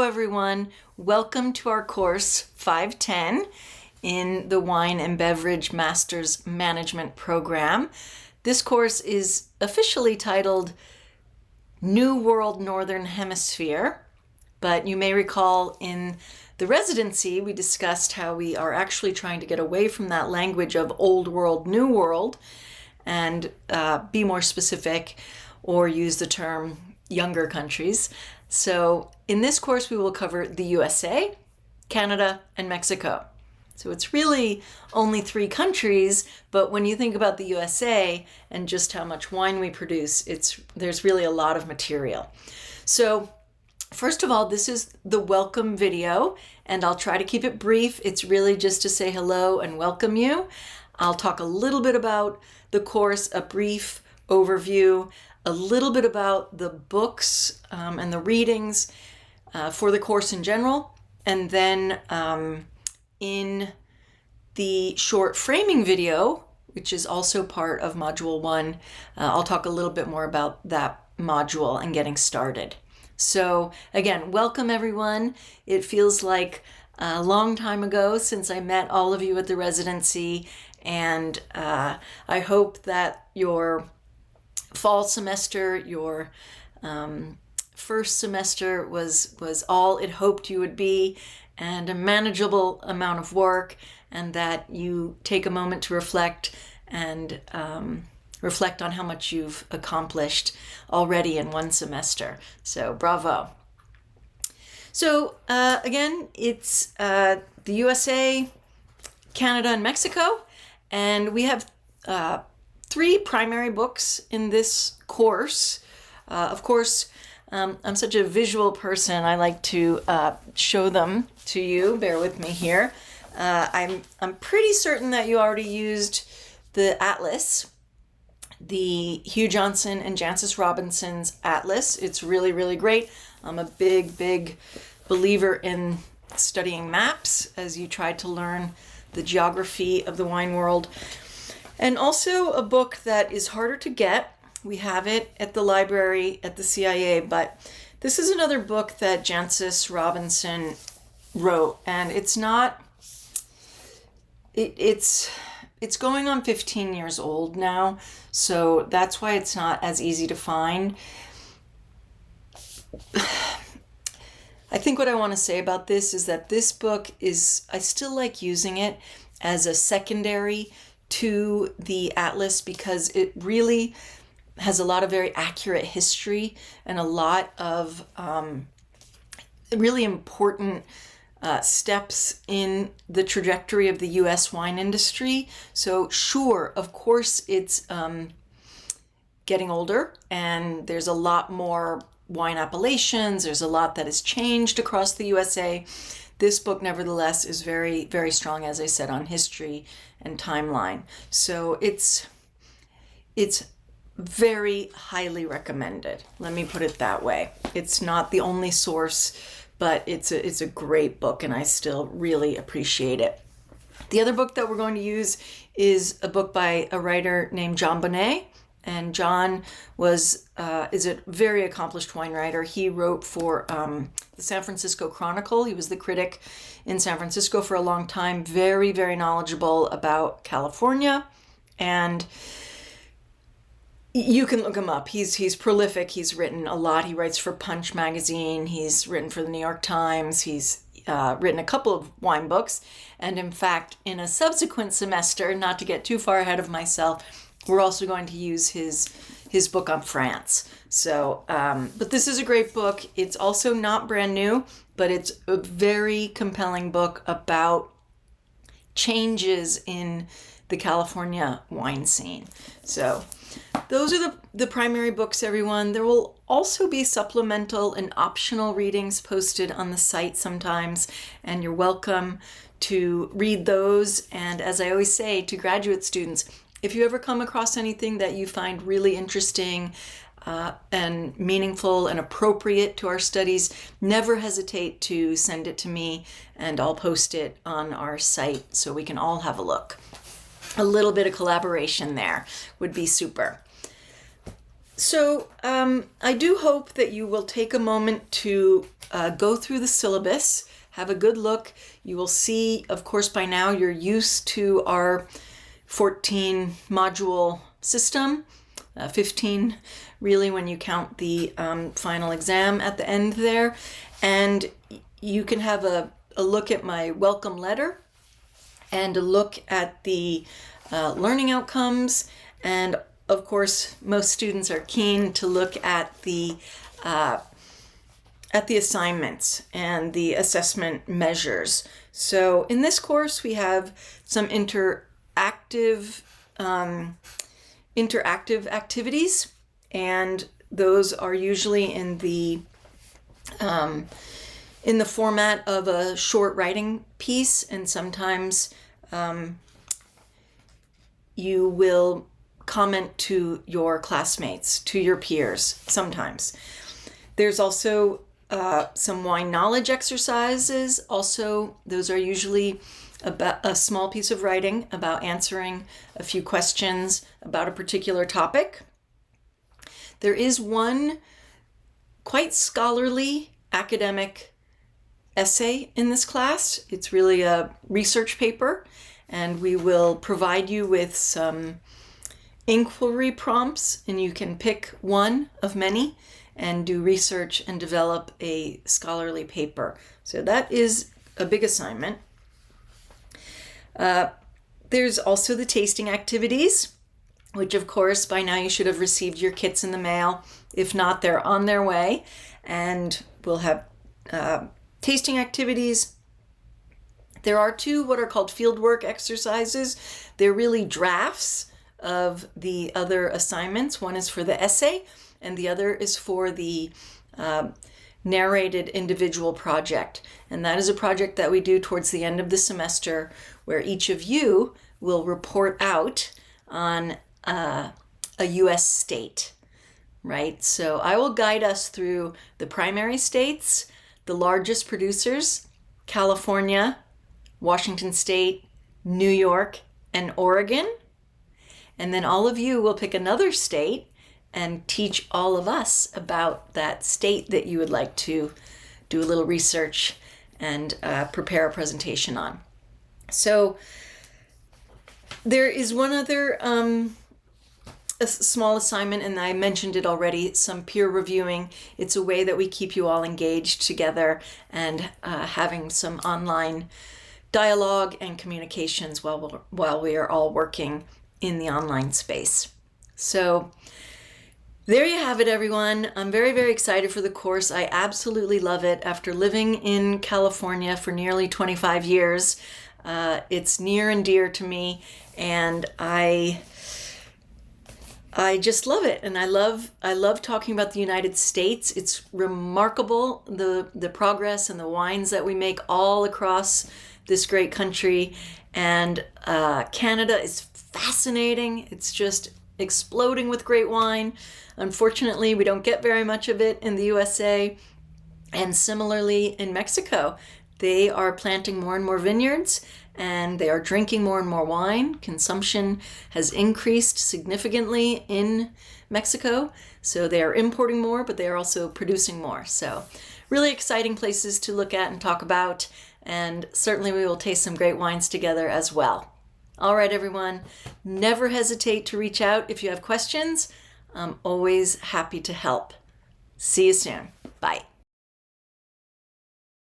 everyone. Welcome to our course 510 in the Wine and Beverage Masters Management Program. This course is officially titled New World Northern Hemisphere, but you may recall in the residency we discussed how we are actually trying to get away from that language of Old World, New World, and be more specific or use the term younger countries. So in this course, we will cover the USA, Canada, and Mexico. So it's really only 3 countries, but when you think about the USA and just how much wine we produce, there's really a lot of material. So first of all, this is the welcome video, and I'll try to keep it brief. It's really just to say hello and welcome you. I'll talk a little bit about the course, a brief overview, a little bit about the books and the readings for the course in general. And then in the short framing video, which is also part of Module 1, I'll talk a little bit more about that module and getting started. So again, welcome everyone. It feels like a long time ago since I met all of you at the residency, and I hope that your fall semester, your first semester was all it hoped you would be, and a manageable amount of work, and that you take a moment to reflect and reflect on how much you've accomplished already in one semester. So bravo. So again, it's the USA, Canada, and Mexico, and we have 3 primary books in this course. Of course, I'm such a visual person. I like to show them to you. Bear with me here. I'm pretty certain that you already used the atlas, the Hugh Johnson and Jancis Robinson's atlas. It's really, really great. I'm a big believer in studying maps as you try to learn the geography of the wine world. And also a book that is harder to get. We have it at the library at the CIA, but this is another book that Jancis Robinson wrote, and it's going on 15 years old now, so that's why it's not as easy to find. I think what I want to say about this is that this book I still like using it as a secondary to the atlas because it really has a lot of very accurate history and a lot of really important steps in the trajectory of the US wine industry. So sure, of course, it's getting older and there's a lot more wine appellations. There's a lot that has changed across the USA. This book, nevertheless, is very, very strong, as I said, on history and timeline. So it's very highly recommended. Let me put it that way. It's not the only source, but it's a great book, and I still really appreciate it. The other book that we're going to use is a book by a writer named John Bonet. And John is a very accomplished wine writer. He wrote for the San Francisco Chronicle. He was the critic in San Francisco for a long time. Very, very knowledgeable about California. And you can look him up. He's prolific. He's written a lot. He writes for Punch magazine. He's written for the New York Times. He's written a couple of wine books. And in fact, in a subsequent semester, not to get too far ahead of myself, we're also going to use his book on France. So, but this is a great book. It's also not brand new, but it's a very compelling book about changes in the California wine scene. So those are the primary books, everyone. There will also be supplemental and optional readings posted on the site sometimes, and you're welcome to read those. And as I always say to graduate students, if you ever come across anything that you find really interesting and meaningful and appropriate to our studies, never hesitate to send it to me, and I'll post it on our site so we can all have a look. A little bit of collaboration there would be super. So I do hope that you will take a moment to go through the syllabus, have a good look. You will see, of course, by now you're used to our 14 module system, 15 really when you count the final exam at the end there. And you can have a look at my welcome letter and a look at the learning outcomes. And of course, most students are keen to look at the assignments and the assessment measures. So in this course, we have some interactive activities, and those are usually in the format of a short writing piece, and sometimes you will comment to your classmates, to your peers, sometimes. There's also some wine knowledge exercises. Also, those are usually about a small piece of writing about answering a few questions about a particular topic. There is one quite scholarly academic essay in this class. It's really a research paper, and we will provide you with some inquiry prompts, and you can pick one of many and do research and develop a scholarly paper. So that is a big assignment. There's also the tasting activities, which of course by now you should have received your kits in the mail. If not, they're on their way, and we'll have tasting activities. There are two what are called fieldwork exercises. They're really drafts of the other assignments. One is for the essay, and the other is for the narrated individual project. And that is a project that we do towards the end of the semester, where each of you will report out on a U.S. state, right? So I will guide us through the primary states, the largest producers, California, Washington State, New York, and Oregon. And then all of you will pick another state and teach all of us about that state that you would like to do a little research and prepare a presentation on. So there is one other a small assignment, and I mentioned it already, some peer reviewing. It's a way that we keep you all engaged together and having some online dialogue and communications while we are all working in the online space. So there you have it, everyone. I'm very, very excited for the course. I absolutely love it. After living in California for nearly 25 years, it's near and dear to me, and I just love it. And I love talking about the United States. It's remarkable, the progress and the wines that we make all across this great country. And Canada is fascinating. It's just exploding with great wine. Unfortunately, we don't get very much of it in the USA. And similarly in Mexico, they are planting more and more vineyards, and they are drinking more and more wine. Consumption has increased significantly in Mexico. So they are importing more, but they are also producing more. So really exciting places to look at and talk about. And certainly we will taste some great wines together as well. All right, everyone, never hesitate to reach out if you have questions. I'm always happy to help. See you soon. Bye.